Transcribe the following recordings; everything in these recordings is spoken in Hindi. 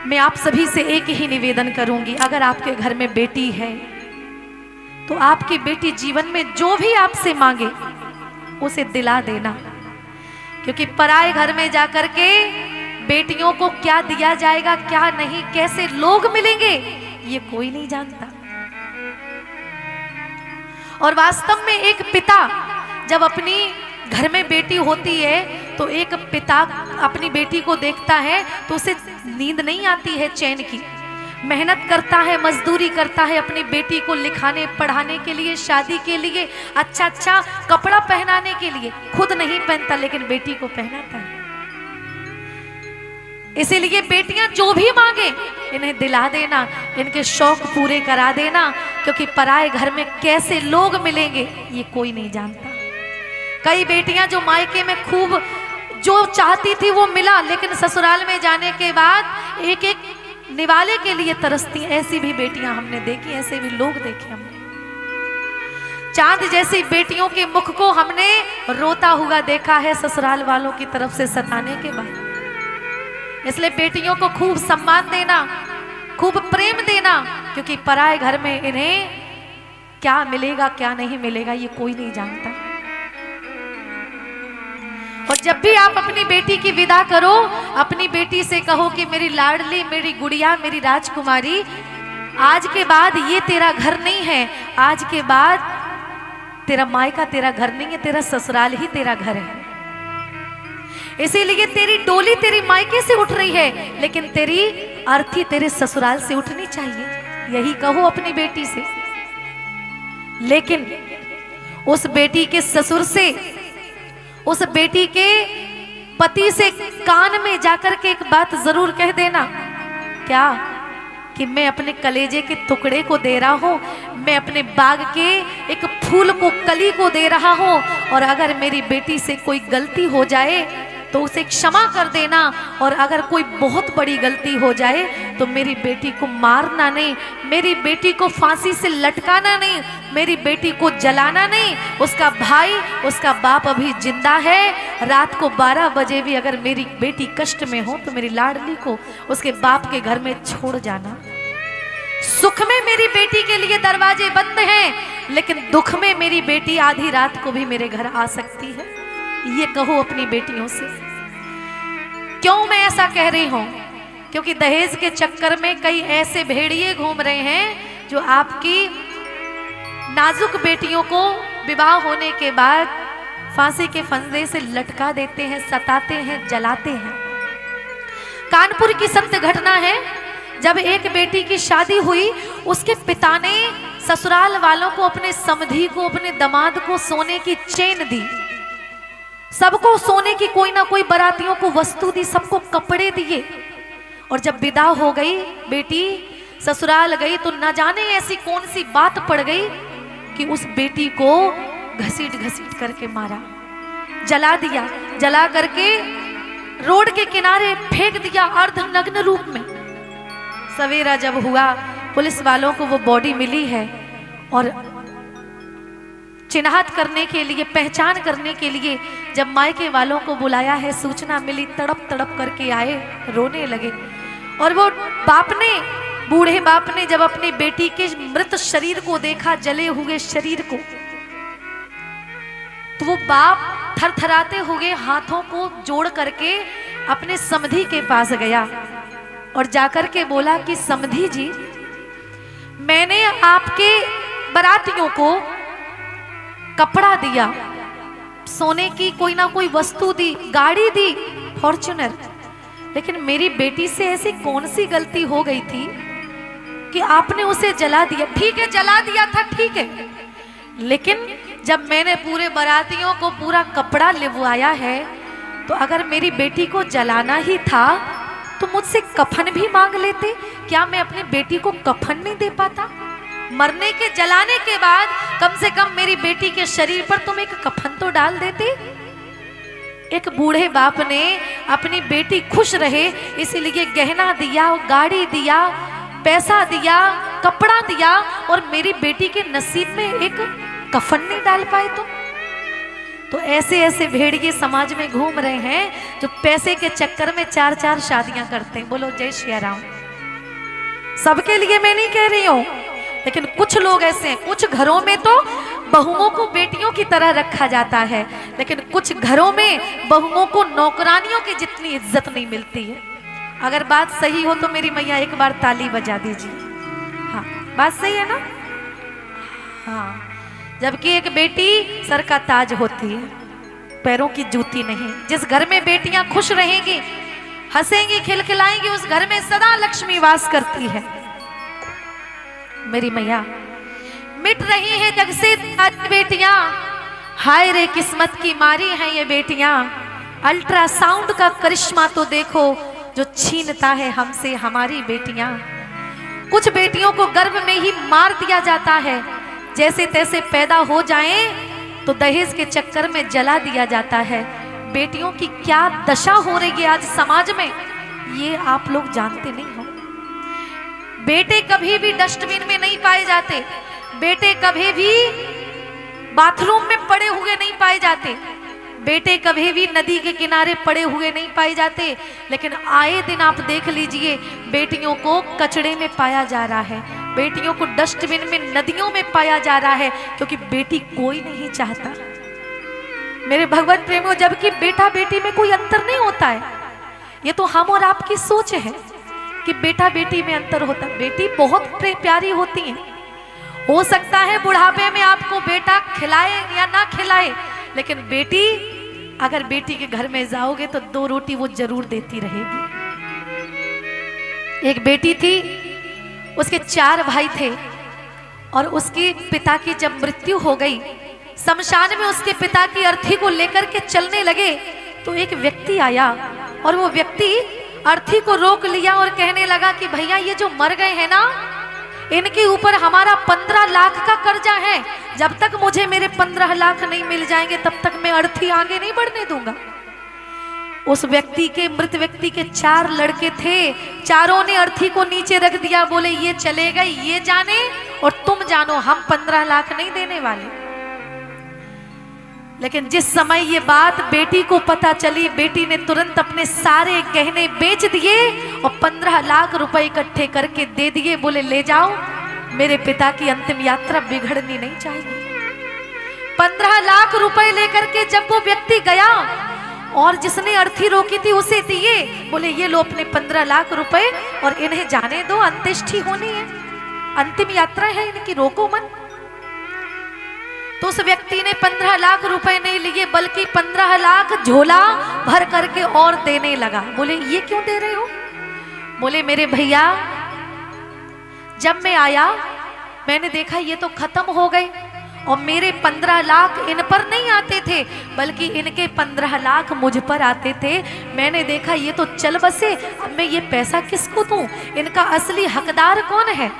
मैं आप सभी से एक ही निवेदन करूंगी, अगर आपके घर में बेटी है तो आपकी बेटी जीवन में जो भी आपसे मांगे उसे दिला देना, क्योंकि पराए घर में जाकर के बेटियों को क्या दिया जाएगा, क्या नहीं, कैसे लोग मिलेंगे, ये कोई नहीं जानता। और वास्तव में एक पिता जब अपनी घर में बेटी होती है तो एक पिता अपनी बेटी को देखता है तो उसे नींद नहीं आती है चैन की, मेहनत करता है, मजदूरी करता है अपनी बेटी को लिखाने पढ़ाने के लिए, शादी के लिए, अच्छा अच्छा कपड़ा पहनाने के लिए, खुद नहीं पहनता लेकिन बेटी को पहनाता है। इसीलिए बेटियां जो भी मांगे इन्हें दिला देना, इनके शौक पूरे करा देना, क्योंकि पराए घर में कैसे लोग मिलेंगे ये कोई नहीं जानता। कई बेटियां जो मायके में खूब जो चाहती थी वो मिला, लेकिन ससुराल में जाने के बाद एक एक निवाले के लिए तरसती, ऐसी भी बेटियां हमने देखी, ऐसे भी लोग देखे हमने। चांद जैसी बेटियों के मुख को हमने रोता हुआ देखा है ससुराल वालों की तरफ से सताने के बाद। इसलिए बेटियों को खूब सम्मान देना, खूब प्रेम देना, क्योंकि पराए घर में इन्हें क्या मिलेगा क्या नहीं मिलेगा ये कोई नहीं जानता। और जब भी आप अपनी बेटी की विदा करो, अपनी बेटी से कहो कि मेरी लाडली, मेरी गुड़िया, मेरी राजकुमारी, आज के बाद ये तेरा घर नहीं है, आज के बाद तेरा मायका तेरा घर नहीं है, तेरा ससुराल ही तेरा घर है। इसीलिए तेरी डोली तेरी मायके से उठ रही है, लेकिन तेरी अर्थी तेरे ससुराल से उठनी चाहिए, यही कहो अपनी बेटी से। लेकिन उस बेटी के ससुर से, उस बेटी के पति से कान में जाकर के एक बात जरूर कह देना, क्या कि मैं अपने कलेजे के टुकड़े को दे रहा हूँ, मैं अपने बाग के एक फूल को, कली को दे रहा हूँ, और अगर मेरी बेटी से कोई गलती हो जाए तो उसे क्षमा कर देना, और अगर कोई बहुत बड़ी गलती हो जाए तो मेरी बेटी को मारना नहीं, मेरी बेटी को फांसी से लटकाना नहीं, मेरी बेटी को जलाना नहीं। उसका भाई, उसका बाप अभी जिंदा है, रात को 12 बजे भी अगर मेरी बेटी कष्ट में हो तो मेरी लाडली को उसके बाप के घर में छोड़ जाना। सुख में मेरी बेटी के लिए दरवाजे बंद हैं, लेकिन दुख में मेरी बेटी आधी रात को भी मेरे घर आ सकती है, ये कहो अपनी बेटियों से। क्यों मैं ऐसा कह रही हूं? क्योंकि दहेज के चक्कर में कई ऐसे भेड़िए घूम रहे हैं जो आपकी नाजुक बेटियों को विवाह होने के बाद फांसी के फंदे से लटका देते हैं, सताते हैं, जलाते हैं। कानपुर की सत्य घटना है, जब एक बेटी की शादी हुई, उसके पिता ने ससुराल वालों को, अपने समधी को, अपने दामाद को सोने की चेन दी, सबको सोने की कोई ना कोई बारातियों को वस्तु दी, सबको कपड़े दिए। और जब विदा हो गई बेटी, ससुराल गई, तो न जाने ऐसी कौन सी बात पड़ गई कि उस बेटी को घसीट घसीट करके मारा, जला दिया, जला करके रोड के किनारे फेंक दिया अर्धनग्न रूप में। सवेरा जब हुआ, पुलिस वालों को वो बॉडी मिली है, और चिन्हात करने के लिए, पहचान करने के लिए जब मायके वालों को बुलाया है, सूचना मिली, तड़प तड़प करके आए, रोने लगे। और वो बाप ने, बूढ़े बाप ने जब अपनी बेटी के मृत शरीर को देखा, जले हुए शरीर को, तो वो बाप थरथराते हुए हाथों को जोड़ करके अपने समधी के पास गया और जाकर के बोला कि समधी जी, मैंने आपके बारातियों को कपड़ा दिया, सोने की कोई ना कोई वस्तु दी, गाड़ी दी फॉर्च्यूनर, लेकिन मेरी बेटी से ऐसी कौन सी गलती हो गई थी कि आपने उसे जला दिया। ठीक है, जला दिया था, ठीक है, लेकिन जब मैंने पूरे बारातियों को पूरा कपड़ा लिखवाया है, तो अगर मेरी बेटी को जलाना ही था तो मुझसे कफन भी मांग लेते। क्या मैं अपनी बेटी को कफन नहीं दे पाता? मरने के, जलाने के बाद कम से कम मेरी बेटी के शरीर पर तुम एक कफन तो डाल देते। एक बूढ़े बाप ने अपनी बेटी खुश रहे इसलिए गहना दिया, गाड़ी दिया, पैसा दिया, कपड़ा दिया, और मेरी बेटी के नसीब में एक कफन नहीं डाल पाए तुम। तो ऐसे ऐसे भेड़िए समाज में घूम रहे हैं जो पैसे के चक्कर में 4-4 शादियां करते हैं। बोलो जय श्री राम। सबके लिए मैं नहीं कह रही हूं, लेकिन कुछ लोग ऐसे हैं, कुछ घरों में तो बहुओं को बेटियों की तरह रखा जाता है, लेकिन कुछ घरों में बहुओं को नौकरानियों की जितनी इज्जत नहीं मिलती है। अगर बात सही हो तो मेरी मैया एक बार ताली बजा दीजिए। हाँ, बात सही है ना? हाँ, जबकि एक बेटी सर का ताज होती है, पैरों की जूती नहीं। जिस घर में बेटियां खुश रहेंगी, हंसेंगी, खिलखिलाएंगी, उस घर में सदा लक्ष्मी वास करती है। मेरी मैया, मिट रही है जग से बेटियां, हाय रे किस्मत की मारी हैं ये बेटियां। अल्ट्रासाउंड का करिश्मा तो देखो जो छीनता है हमसे हमारी बेटियां। कुछ बेटियों को गर्भ में ही मार दिया जाता है, जैसे तैसे पैदा हो जाएं तो दहेज के चक्कर में जला दिया जाता है। बेटियों की क्या दशा हो रही है आज समाज में, ये आप लोग जानते नहीं हो। बेटे कभी भी डस्टबिन में नहीं पाए जाते, बेटे कभी भी बाथरूम में पड़े हुए नहीं पाए जाते, बेटे कभी भी नदी के किनारे पड़े हुए नहीं पाए जाते, लेकिन आए दिन आप देख लीजिए बेटियों को कचड़े में पाया जा रहा है, बेटियों को डस्टबिन में, नदियों में पाया जा रहा है, क्योंकि बेटी कोई नहीं चाहता। मेरे भगवत प्रेमियों, जबकि बेटा बेटी में कोई अंतर नहीं होता है। ये तो हम और आपकी सोच है कि बेटा बेटी में अंतर होता है। बेटी बहुत प्यारी होती है, हो सकता है बुढ़ापे में आपको बेटा खिलाए या ना खिलाए, लेकिन बेटी, अगर बेटी के घर में जाओगे तो 2 रोटी वो जरूर देती रहेगी। एक बेटी थी, उसके 4 भाई थे, और उसके पिता की जब मृत्यु हो गई, शमशान में उसके पिता की अर्थी को लेकर के चलने लगे तो एक व्यक्ति आया, और वो व्यक्ति अर्थी को रोक लिया और कहने लगा कि भैया ये जो मर गए हैं ना, इनके ऊपर हमारा 15 लाख का कर्जा है, जब तक मुझे मेरे 15 लाख नहीं मिल जाएंगे तब तक मैं अर्थी आगे नहीं बढ़ने दूंगा। उस व्यक्ति के, मृत व्यक्ति के 4 लड़के थे, चारों ने अर्थी को नीचे रख दिया, बोले ये चले गए, ये जाने और तुम जानो, हम 15 लाख नहीं देने वाले। लेकिन जिस समय ये बात बेटी को पता चली, बेटी ने तुरंत अपने सारे गहने बेच दिए और 15 लाख रुपए इकट्ठे करके दे दिए, बोले ले जाओ, मेरे पिता की अंतिम यात्रा बिगड़नी नहीं चाहिए। 15 लाख रुपए लेकर के जब वो व्यक्ति गया और जिसने अर्थी रोकी थी उसे दिए, बोले ये लो अपने 15 लाख रुपए और इन्हें जाने दो, अंत्येष्टि होनी है, अंतिम यात्रा है इनकी, रोको मत। तो उस व्यक्ति ने 15 लाख रुपए नहीं लिए, बल्कि 15 लाख झोला भर करके और देने लगा। बोले ये क्यों दे रहे हो? बोले मेरे भैया, जब मैं आया मैंने देखा ये तो खत्म हो गए, और मेरे 15 लाख इन पर नहीं आते थे, बल्कि इनके 15 लाख मुझ पर आते थे। मैंने देखा ये तो चल बसे, अब मैं ये पैसा किसको दूं? इनका असली हकदार कौन है?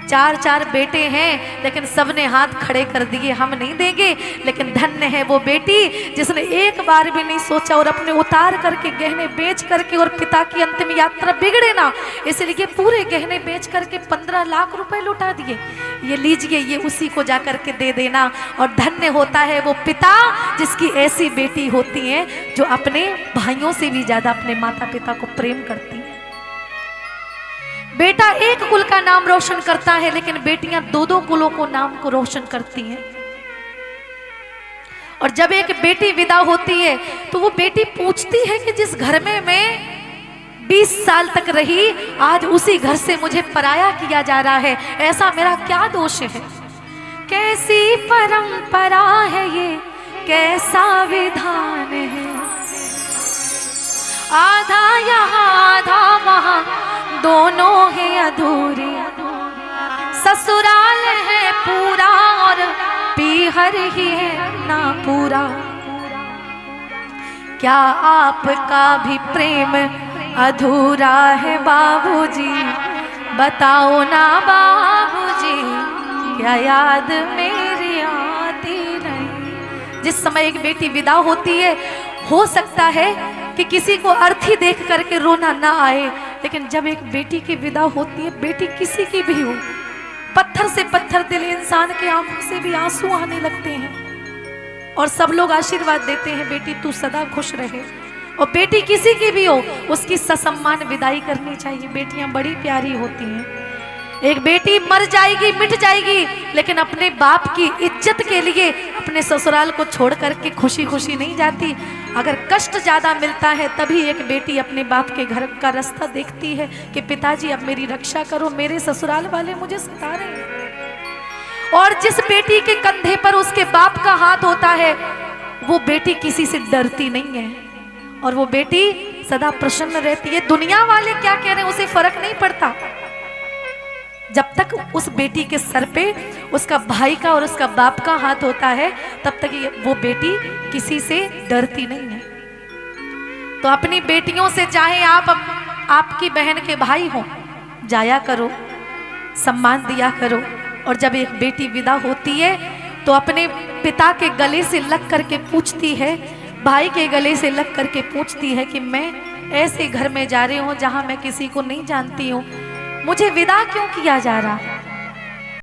4 बेटे हैं, लेकिन सबने हाथ खड़े कर दिए, हम नहीं देंगे। लेकिन धन्य है वो बेटी जिसने एक बार भी नहीं सोचा और अपने उतार करके, गहने बेच करके, और पिता की अंतिम यात्रा बिगड़े ना, इसलिए पूरे गहने बेच करके 15 लाख रुपए लुटा दिए। ये लीजिए, ये उसी को जा करके दे देना। और धन्य होता है वो पिता जिसकी ऐसी बेटी होती है जो अपने भाइयों से भी ज्यादा अपने माता पिता को प्रेम करती है। बेटा एक कुल का नाम रोशन करता है, लेकिन बेटियां 2-2 कुलों को नाम को रोशन करती हैं। और जब एक बेटी विदा होती है तो वो बेटी पूछती है कि जिस घर में मैं 20 साल तक रही, आज उसी घर से मुझे पराया किया जा रहा है, ऐसा मेरा क्या दोष है? कैसी परंपरा है ये, कैसा विधान है, आधा यहाँ आधा वहाँ, दोनों है अधूरे। ससुराल है पूरा और पीहर ही है ना पूरा। क्या आपका भी प्रेम अधूरा है बाबूजी? बताओ ना बाबूजी, क्या याद मेरी आती नहीं? जिस समय एक बेटी विदा होती है, हो सकता है कि किसी को अर्थी देख करके रोना ना आए, लेकिन जब एक बेटी की विदा होती है, बेटी किसी की भी हो, पत्थर से पत्थर दिल इंसान के आंखों से भी आंसू आने लगते हैं, और सब लोग आशीर्वाद देते हैं, बेटी तू सदा खुश रहे, और बेटी किसी की भी हो, उसकी ससम्मान विदाई करनी चाहिए। बेटियां बड़ी प्यारी होती हैं। एक बेटी मर जाएगी, मिट जाएगी, लेकिन अपने बाप की इज्जत के लिए अपने ससुराल को छोड़ करके खुशी खुशी नहीं जाती। अगर कष्ट ज्यादा मिलता है तभी एक बेटी अपने बाप के घर का रास्ता देखती है कि पिताजी अब मेरी रक्षा करो, मेरे ससुराल वाले मुझे सता रहे हैं। और जिस बेटी के कंधे पर उसके बाप का हाथ होता है, वो बेटी किसी से डरती नहीं है और वो बेटी सदा प्रसन्न रहती है। दुनिया वाले क्या कह रहे हैं उसे फर्क नहीं पड़ता, जब तक उस बेटी के सर पे उसका भाई का और उसका बाप का हाथ होता है तब तक वो बेटी किसी से डरती नहीं है। तो अपनी बेटियों से, चाहे आपकी बहन के भाई हो, जाया करो, सम्मान दिया करो। और जब एक बेटी विदा होती है तो अपने पिता के गले से लग करके पूछती है, भाई के गले से लग करके पूछती है कि मैं ऐसे घर में जा रही हूँ जहाँ मैं किसी को नहीं जानती हूँ, मुझे विदा क्यों किया जा रहा।